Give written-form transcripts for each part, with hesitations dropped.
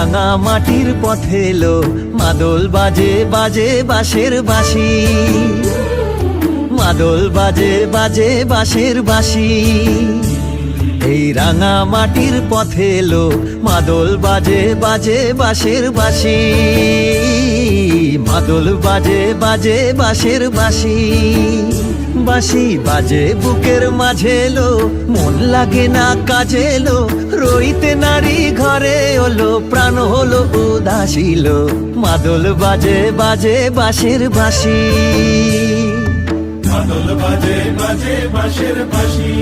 রাঙা মাটির পথে এলো মাদল বাজে বাজে বাঁশের বাঁশি, মাদল বাজে বাজে বাঁশের বাঁশি। এই রাঙা মাটির পথে এলো মাদল বাজে বাজে বাঁশের বাঁশি, মাদল বাজে বাজে বাঁশের বাঁশি। বাঁশি বাজে বুকের মাঝে এলো, মন লাগে না কাজে এলো, রইতে নারী ঘরে হলো, প্রাণ হলো উদাসীল। মাদল বাজে বাজে বাঁশের বাঁশি, মাদল বাজে বাজে বাঁশের বাঁশি।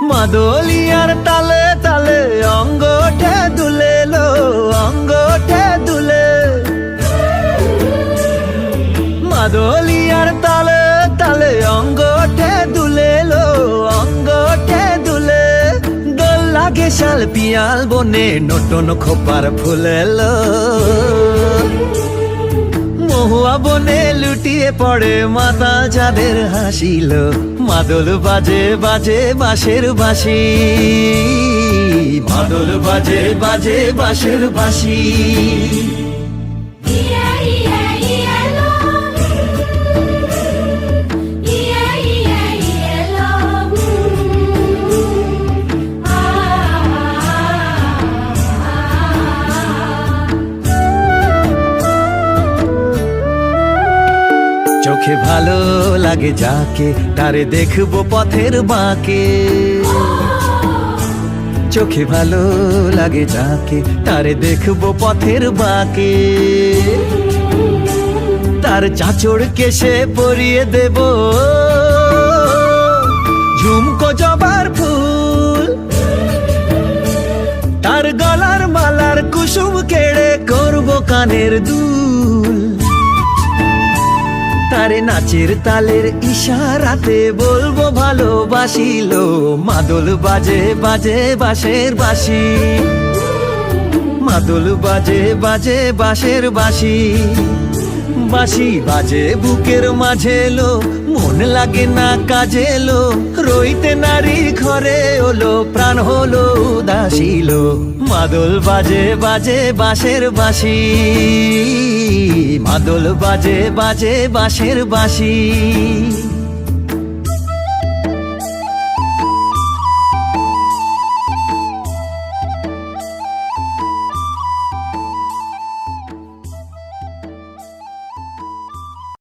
মাদলিয়ার তালে তালে অঙ্গটে দুলে লো, অঙ্গটে দুলে। মাদলিয়ার তালে তালে অঙ্গটে দুলে লো, অঙ্গটে দুলে। দোল লাগে শাল পিয়াল বনে নটন খোপার ফুলেলো, মহুয়া বনে লুটিয়ে পড়ে মাতা যাদের হাসিল। মাদল বাজে বাজে বাঁশের বাঁশি, মাদল বাজে বাজে বাঁশের বাঁশি। চোখে ভালো লাগে যাকে তারে দেখবো পথের বাঁকে, চোখে ভালো লাগে যাকে তারে দেখবো পথের বাঁকে। তার চাঁচড় কেশে পরিয়ে দেব ঝুমকো জবার ফুল, তার গলার মালার কুসুম কেড়ে করবো কানের দুল। তারে নাচের তালের ইশারাতে বলবো ভালোবাসিল। মাদল বাজে বাজে বাঁশের বাঁশি, মাদল বাজে বাজে বাঁশের বাঁশি। বাঁশি বাজে বুকের মাঝে এলো, মন লাগে না কাজে এলো, রইতে নারী ঘরে হলো, প্রাণ হলো উদাসীল। মাদল বাজে বাজে বাঁশের বাঁশি, মাদল বাজে বাজে বাঁশের বাঁশি।